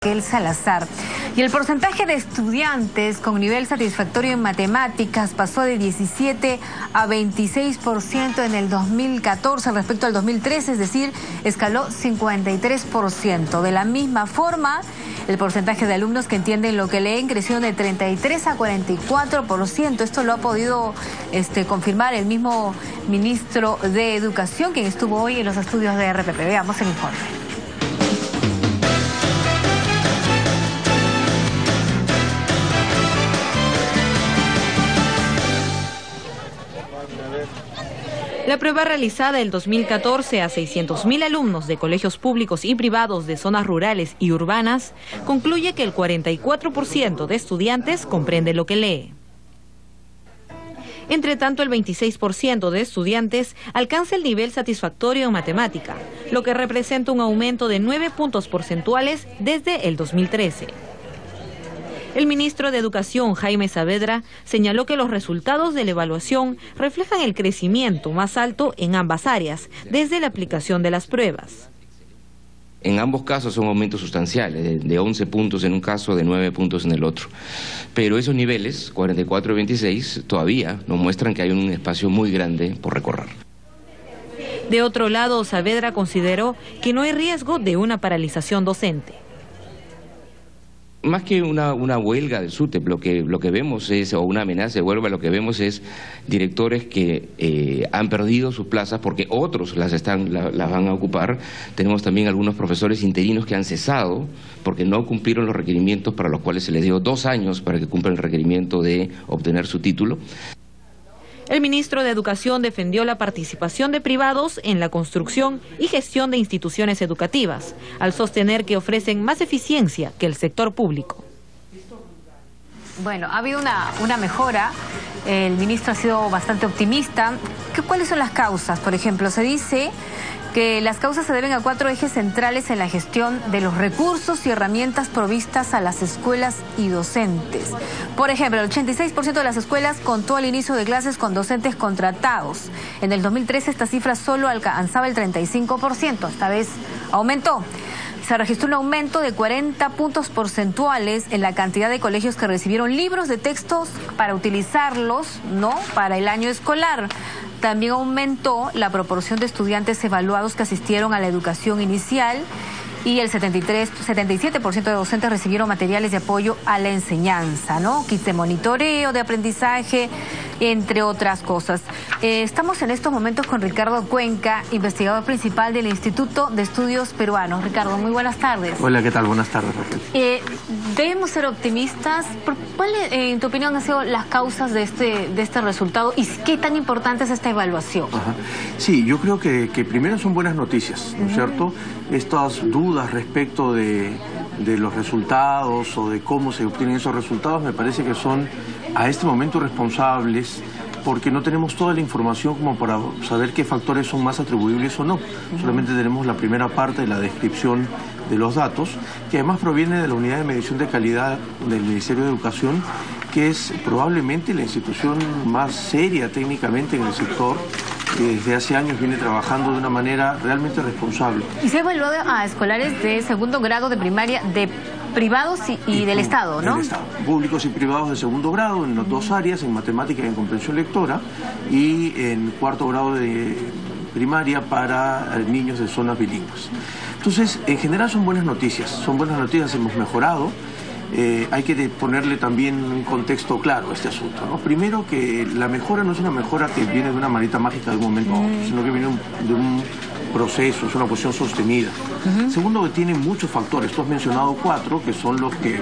Raquel Salazar. Y el porcentaje de estudiantes con nivel satisfactorio en matemáticas pasó de 17 a 26% en el 2014 respecto al 2013, es decir, escaló 53%. De la misma forma, el porcentaje de alumnos que entienden lo que leen creció de 33 a 44%. Esto lo ha podido confirmar el mismo ministro de Educación, quien estuvo hoy en los estudios de RPP. Veamos el informe. La prueba realizada el 2014 a 600.000 alumnos de colegios públicos y privados de zonas rurales y urbanas concluye que el 44% de estudiantes comprende lo que lee. Entre tanto, el 26% de estudiantes alcanza el nivel satisfactorio en matemática, lo que representa un aumento de 9 puntos porcentuales desde el 2013. El ministro de Educación, Jaime Saavedra, señaló que los resultados de la evaluación reflejan el crecimiento más alto en ambas áreas, desde la aplicación de las pruebas. En ambos casos son aumentos sustanciales, de 11 puntos en un caso, de 9 puntos en el otro. Pero esos niveles, 44 y 26, todavía nos muestran que hay un espacio muy grande por recorrer. De otro lado, Saavedra consideró que no hay riesgo de una paralización docente. Más que una huelga del SUTEP, lo que vemos es, o una amenaza de huelga, lo que vemos es directores que han perdido sus plazas porque otros las van a ocupar. Tenemos también algunos profesores interinos que han cesado porque no cumplieron los requerimientos para los cuales se les dio 2 años para que cumplan el requerimiento de obtener su título. El ministro de Educación defendió la participación de privados en la construcción y gestión de instituciones educativas, al sostener que ofrecen más eficiencia que el sector público. Bueno, ha habido una mejora. El ministro ha sido bastante optimista. ¿Cuáles son las causas? Por ejemplo, se dice que las causas se deben a 4 ejes centrales en la gestión de los recursos y herramientas provistas a las escuelas y docentes. Por ejemplo, el 86% de las escuelas contó al inicio de clases con docentes contratados. En el 2013 esta cifra solo alcanzaba el 35%, esta vez aumentó. Se registró un aumento de 40 puntos porcentuales en la cantidad de colegios que recibieron libros de textos para utilizarlos, para el año escolar. También aumentó la proporción de estudiantes evaluados que asistieron a la educación inicial y el 77% de docentes recibieron materiales de apoyo a la enseñanza, kits de monitoreo, de aprendizaje, entre otras cosas. Estamos en estos momentos con Ricardo Cuenca, investigador principal del Instituto de Estudios Peruanos. Ricardo, muy buenas tardes. Hola, ¿qué tal? Buenas tardes, Raquel. ¿Debemos ser optimistas? ¿Cuáles, en tu opinión, han sido las causas de este resultado y qué tan importante es esta evaluación? Sí, yo creo que primero son buenas noticias, ¿no es cierto? Estas dudas respecto de los resultados o de cómo se obtienen esos resultados me parece que son a este momento responsables porque no tenemos toda la información como para saber qué factores son más atribuibles o no. Solamente tenemos la primera parte de la descripción de los datos, que además proviene de la Unidad de Medición de Calidad del Ministerio de Educación, que es probablemente la institución más seria técnicamente en el sector, que desde hace años viene trabajando de una manera realmente responsable. Y se ha evaluado a escolares de segundo grado de primaria, de privados y del Estado, ¿no? Del Estado. Públicos y privados de segundo grado en las 2 áreas, en matemática y en comprensión lectora, y en 4º grado de primaria para niños de zonas bilingües. Entonces, en general son buenas noticias, hemos mejorado. Hay que ponerle también un contexto claro a este asunto, ¿no? Primero, que la mejora no es una mejora que viene de una varita mágica de un momento a otro, sino que viene de un proceso, es una cuestión sostenida. Segundo, que tiene muchos factores. Tú has mencionado 4, que son los que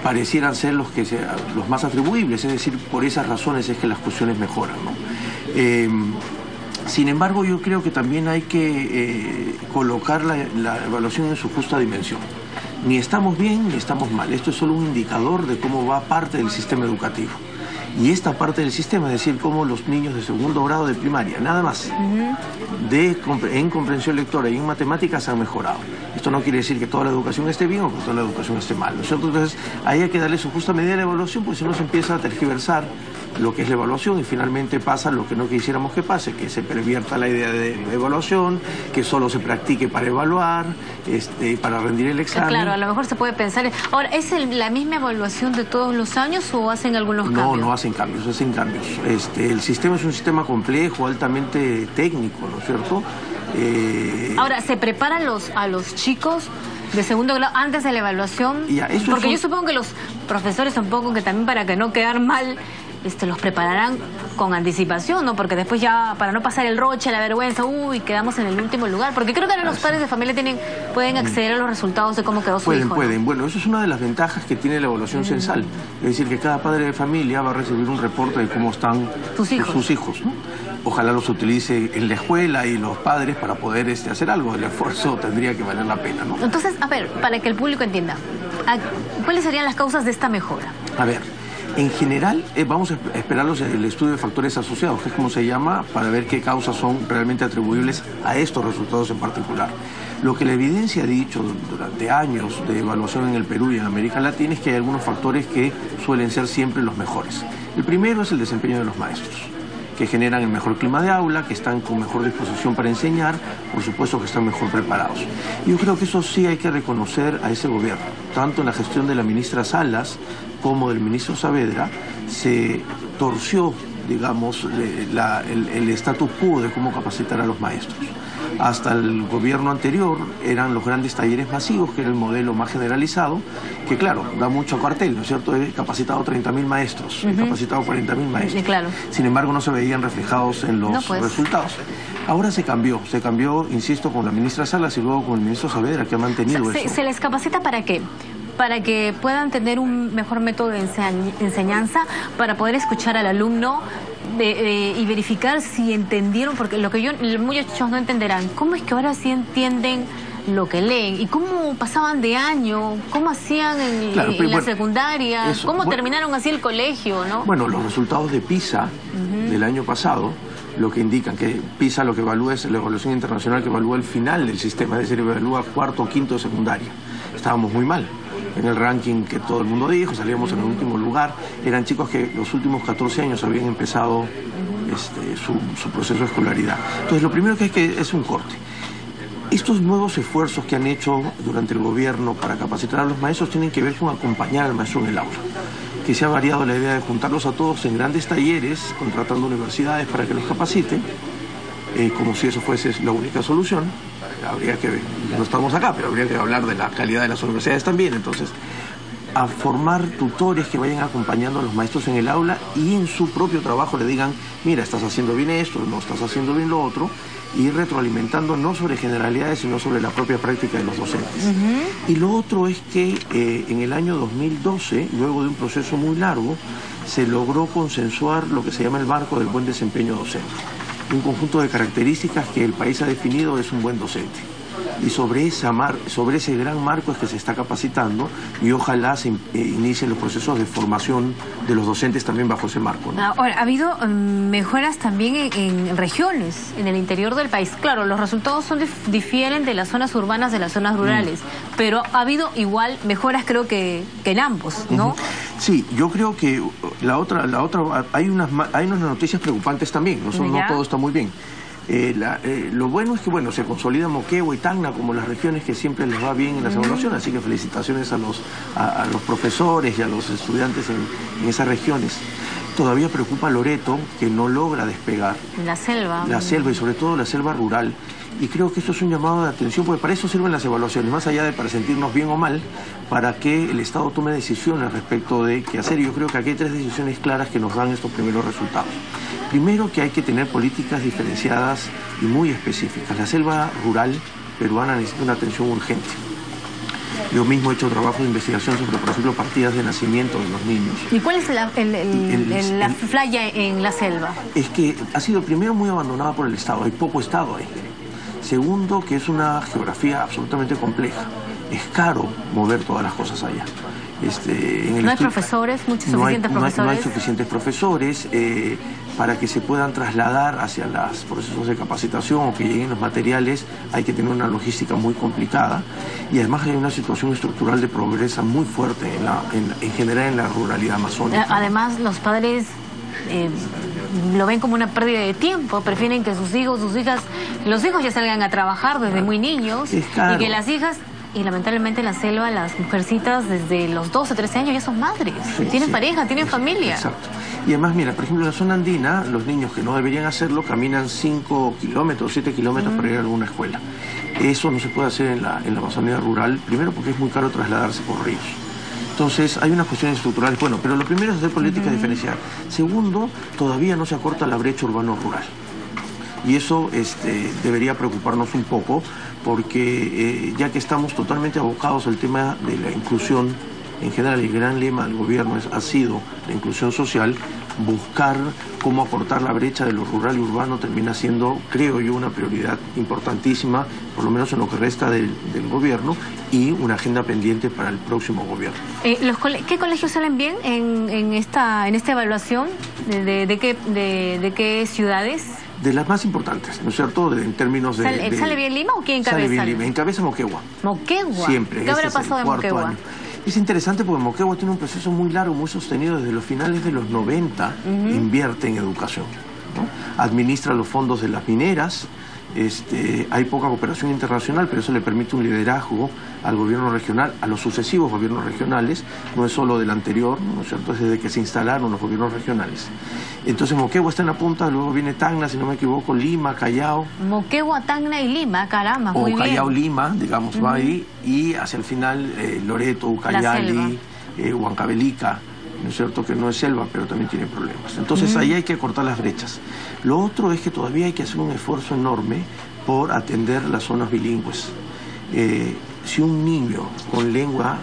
parecieran ser los más atribuibles, es decir, por esas razones es que las cuestiones mejoran, ¿no? Sin embargo, yo creo que también hay que colocar la evaluación en su justa dimensión. Ni estamos bien ni estamos mal. Esto es solo un indicador de cómo va parte del sistema educativo. Y esta parte del sistema, es decir, cómo los niños de segundo grado de primaria, nada más, en comprensión lectora y en matemáticas han mejorado. Esto no quiere decir que toda la educación esté bien o que toda la educación esté mal, ¿no es cierto? Entonces, ahí hay que darle su justa medida de la evaluación, porque si no se empieza a tergiversar lo que es la evaluación y finalmente pasa lo que no quisiéramos que pase, que se pervierta la idea de evaluación, que solo se practique para evaluar, para rendir el examen. Claro, a lo mejor se puede pensar. Ahora, ¿es la misma evaluación de todos los años o hacen algunos cambios? No hacen cambios, hacen cambios. El sistema es un sistema complejo, altamente técnico, ¿no es cierto? Ahora, ¿se preparan a los chicos de segundo grado antes de la evaluación? Porque yo supongo que los profesores un poco que también para que no quedar mal, los prepararán con anticipación, ¿no? Porque después ya, para no pasar el roche, la vergüenza, quedamos en el último lugar. Porque creo que ahora los padres de familia pueden acceder a los resultados de cómo quedó su hijo. Pueden. Bueno, eso es una de las ventajas que tiene la evaluación censal. Es decir, que cada padre de familia va a recibir un reporte de cómo están sus hijos, ¿no? Ojalá los utilice en la escuela y los padres para poder hacer algo. El esfuerzo tendría que valer la pena, ¿no? Entonces, a ver, para que el público entienda, ¿cuáles serían las causas de esta mejora? A ver, en general vamos a esperar el estudio de factores asociados, que es como se llama, para ver qué causas son realmente atribuibles a estos resultados en particular. Lo que la evidencia ha dicho durante años de evaluación en el Perú y en América Latina es que hay algunos factores que suelen ser siempre los mejores. El primero es el desempeño de los maestros, que generan el mejor clima de aula, que están con mejor disposición para enseñar, por supuesto que están mejor preparados. Yo creo que eso sí hay que reconocer a ese gobierno, tanto en la gestión de la ministra Salas como del ministro Saavedra, se torció, digamos, el status quo de cómo capacitar a los maestros. Hasta el gobierno anterior eran los grandes talleres masivos, que era el modelo más generalizado, que claro, da mucho cartel, ¿no es cierto? He capacitado 30.000 maestros, he capacitado 40.000 maestros. Claro. Sin embargo, no se veían reflejados en los resultados. Ahora se cambió, insisto, con la ministra Salas y luego con el ministro Saavedra, que ha mantenido eso. ¿Se les capacita para qué? Para que puedan tener un mejor método de enseñanza, para poder escuchar al alumno y verificar si entendieron, porque lo que muchos no entenderán, ¿cómo es que ahora sí entienden lo que leen? ¿Y cómo pasaban de año? ¿Cómo hacían en la secundaria? ¿Cómo terminaron así el colegio, no? Bueno, los resultados de PISA del año pasado, lo que indican que PISA lo que evalúa es la evaluación internacional que evalúa el final del sistema, es decir, evalúa cuarto o quinto de secundaria. Estábamos muy mal en el ranking que todo el mundo dijo, salíamos en el último lugar. Eran chicos que los últimos 14 años habían empezado su proceso de escolaridad. Entonces, lo primero que es un corte. Estos nuevos esfuerzos que han hecho durante el gobierno para capacitar a los maestros tienen que ver con acompañar al maestro en el aula. Que se ha variado la idea de juntarlos a todos en grandes talleres, contratando universidades para que los capaciten, como si eso fuese la única solución. Habría que ver, no estamos acá, pero habría que hablar de la calidad de las universidades también. Entonces, a formar tutores que vayan acompañando a los maestros en el aula y en su propio trabajo le digan, mira, estás haciendo bien esto, no estás haciendo bien lo otro, y retroalimentando no sobre generalidades, sino sobre la propia práctica de los docentes. Y lo otro es que en el año 2012, luego de un proceso muy largo, se logró consensuar lo que se llama el marco del buen desempeño docente. Un conjunto de características que el país ha definido es un buen docente. Y sobre ese gran marco es que se está capacitando y ojalá se inicien los procesos de formación de los docentes también bajo ese marco, ¿no? Ahora, ha habido mejoras también en regiones, en el interior del país. Claro, los resultados difieren de las zonas urbanas de las zonas rurales, pero ha habido igual mejoras creo que en ambos, ¿no? Sí, yo creo que hay unas noticias preocupantes también, no todo está muy bien. Lo bueno es que se consolida Moquegua y Tacna como las regiones que siempre les va bien en las evaluaciones, así que felicitaciones a los profesores y a los estudiantes en esas regiones. Todavía preocupa Loreto, que no logra despegar. La selva. La selva y sobre todo la selva rural. Y creo que esto es un llamado de atención, porque para eso sirven las evaluaciones, más allá de para sentirnos bien o mal, para que el Estado tome decisiones respecto de qué hacer. Y yo creo que aquí hay 3 decisiones claras que nos dan estos primeros resultados. Primero, que hay que tener políticas diferenciadas y muy específicas. La selva rural peruana necesita una atención urgente. Yo mismo he hecho trabajo de investigación sobre, por ejemplo, partidas de nacimiento de los niños. ¿Y cuál es la falla en la selva? Es que ha sido primero muy abandonada por el Estado, hay poco Estado ahí. Segundo, que es una geografía absolutamente compleja. es caro mover todas las cosas allá. ¿No hay profesores, suficientes profesores? No hay suficientes profesores para que se puedan trasladar hacia los procesos de capacitación o que lleguen los materiales. Hay que tener una logística muy complicada y además hay una situación estructural de pobreza muy fuerte en general en la ruralidad amazónica. Además, los padres lo ven como una pérdida de tiempo, prefieren que sus hijos, los hijos ya salgan a trabajar desde muy niños y que las hijas... Y lamentablemente en la selva las mujercitas desde los 12, 13 años ya son madres, tienen pareja, tienen familia. Exacto. Y además, mira, por ejemplo, en la zona andina, los niños que no deberían hacerlo caminan 5 kilómetros, 7 kilómetros para ir a alguna escuela. Eso no se puede hacer en la Amazonía rural, primero porque es muy caro trasladarse por ríos. Entonces, hay unas cuestiones estructurales. Bueno, pero lo primero es hacer política diferencial. Segundo, todavía no se acorta la brecha urbano-rural. Y eso debería preocuparnos un poco, porque ya que estamos totalmente abocados al tema de la inclusión, en general el gran lema del gobierno ha sido la inclusión social, buscar cómo acortar la brecha de lo rural y urbano termina siendo, creo yo, una prioridad importantísima, por lo menos en lo que resta del gobierno, y una agenda pendiente para el próximo gobierno. ¿Qué colegios salen bien en esta evaluación? ¿De qué ciudades? De las más importantes, ¿no es cierto? En términos de... ¿Sale bien Lima o quién encabeza? Sale bien Lima, encabeza Moquegua. ¿Moquegua? Siempre. ¿Qué habrá pasado en Moquegua? Año. Es interesante porque Moquegua tiene un proceso muy largo, muy sostenido, desde los finales de los 90, invierte en educación, ¿no? Administra los fondos de las mineras, hay poca cooperación internacional, pero eso le permite un liderazgo al gobierno regional, a los sucesivos gobiernos regionales, no es solo del anterior, ¿no es cierto? Es desde que se instalaron los gobiernos regionales. Entonces Moquegua está en la punta, luego viene Tacna, si no me equivoco, Lima, Callao. Moquegua, Tacna y Lima, caramba, muy bien. O Callao, Lima, digamos, va ahí, y hacia el final Loreto, Ucayali, Huancavelica, ¿no es cierto? Que no es selva, pero también tiene problemas. Entonces ahí hay que cortar las brechas. Lo otro es que todavía hay que hacer un esfuerzo enorme por atender las zonas bilingües. Si un niño con lengua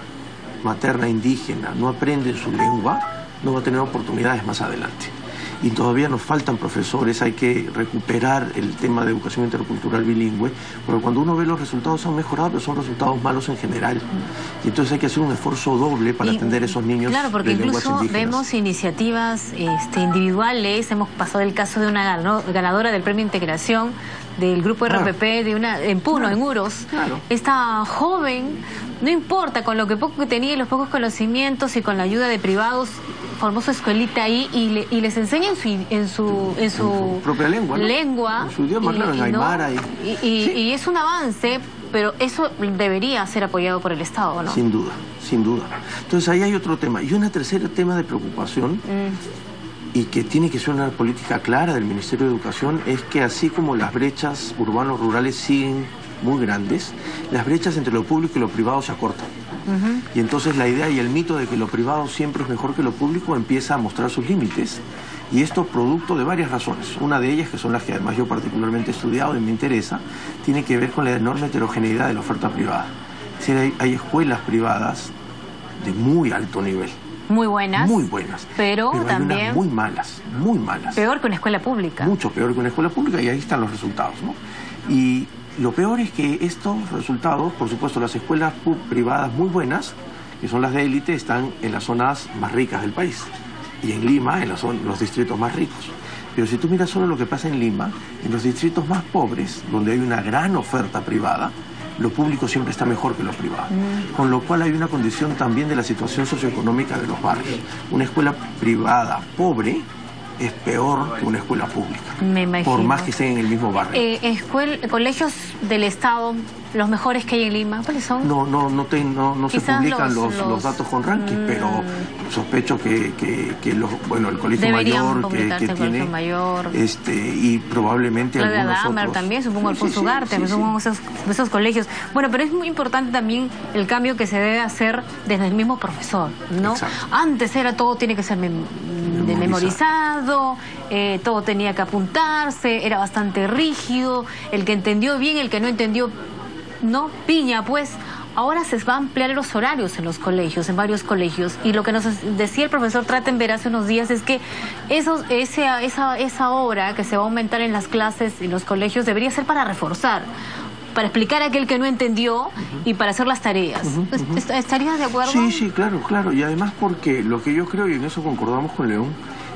materna indígena no aprende su lengua, no va a tener oportunidades más adelante. Y todavía nos faltan profesores, hay que recuperar el tema de educación intercultural bilingüe, porque cuando uno ve los resultados han mejorado, pero son resultados malos en general. Y entonces hay que hacer un esfuerzo doble para atender a esos niños. Claro, porque incluso vemos iniciativas individuales, hemos pasado el caso de una ganadora del Premio Integración del grupo RPP en Puno, en Uros. Claro. Esta joven, no importa, con lo que poco que tenía y los pocos conocimientos y con la ayuda de privados, formó su escuelita ahí y les enseña en su propia lengua, ¿no? En su idioma, claro, en Aymara. Y es un avance, pero eso debería ser apoyado por el Estado, ¿no? Sin duda, sin duda. Entonces ahí hay otro tema. Y un tercer tema de preocupación, y que tiene que ser una política clara del Ministerio de Educación, es que así como las brechas urbanos-rurales siguen muy grandes, las brechas entre lo público y lo privado se acortan. Y entonces la idea y el mito de que lo privado siempre es mejor que lo público empieza a mostrar sus límites. Y esto producto de varias razones. Una de ellas, que son las que además yo particularmente he estudiado y me interesa, tiene que ver con la enorme heterogeneidad de la oferta privada. Es decir, hay escuelas privadas de muy alto nivel. Muy buenas. Muy buenas. Pero hay también... unas muy malas, muy malas. Peor que una escuela pública. Mucho peor que una escuela pública, y ahí están los resultados, ¿no? Y lo peor es que estos resultados, por supuesto, las escuelas privadas muy buenas, que son las de élite, están en las zonas más ricas del país. Y en Lima, en los distritos más ricos. Pero si tú miras solo lo que pasa en Lima, en los distritos más pobres, donde hay una gran oferta privada, lo público siempre está mejor que lo privado. Con lo cual hay una condición también de la situación socioeconómica de los barrios. Una escuela privada pobre es peor que una escuela pública. Me imagino. Por más que estén en el mismo barrio. Colegios del Estado, los mejores que hay en Lima, ¿cuáles son? No se publican los datos con ranking, pero sospecho que el Colegio Mayor que tiene Mayor. Y probablemente Claudia algunos Damer otros. también, supongo Alfonso Ugarte, supongo esos colegios. Bueno, pero es muy importante también el cambio que se debe hacer desde el mismo profesor, ¿no? Exacto. Antes era todo tiene que ser memorizado, todo tenía que apuntarse, era bastante rígido, el que entendió bien, el que no entendió, no, piña, pues. Ahora se va a ampliar los horarios en los colegios, en varios colegios, y lo que nos decía el profesor Trachtenberg hace unos días es que esa hora que se va a aumentar en las clases en los colegios debería ser para reforzar para explicar a aquel que no entendió y para hacer las tareas. ¿Estarías de acuerdo? Sí, sí, claro, claro. Y además porque lo que yo creo, y en eso concordamos con León,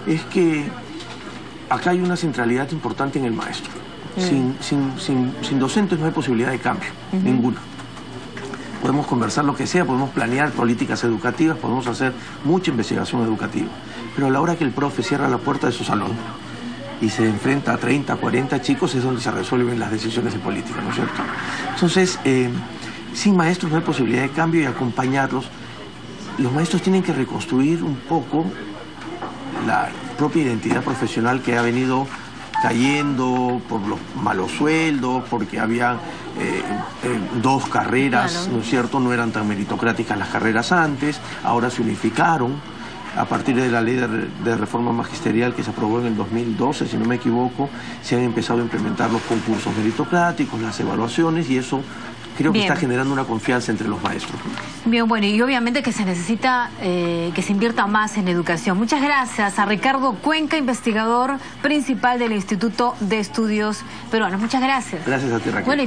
es que acá hay una centralidad importante en el maestro. Sin docentes no hay posibilidad de cambio, ninguna. Podemos conversar lo que sea, podemos planear políticas educativas, podemos hacer mucha investigación educativa. Pero a la hora que el profe cierra la puerta de su salón y se enfrenta a 30, 40 chicos, es donde se resuelven las decisiones de política, ¿no es cierto? Entonces, sin maestros no hay posibilidad de cambio y acompañarlos. Los maestros tienen que reconstruir un poco la propia identidad profesional que ha venido cayendo por los malos sueldos, porque había dos carreras, claro, ¿no es cierto? No eran tan meritocráticas las carreras antes, ahora se unificaron a partir de la ley de reforma magisterial que se aprobó en el 2012, si no me equivoco, se han empezado a implementar los concursos meritocráticos, las evaluaciones, y eso creo que está generando una confianza entre los maestros. Bien, bueno, y obviamente que se necesita que se invierta más en educación. Muchas gracias a Ricardo Cuenca, investigador principal del Instituto de Estudios Peruanos. Muchas gracias. Gracias a ti, Raquel. Bueno,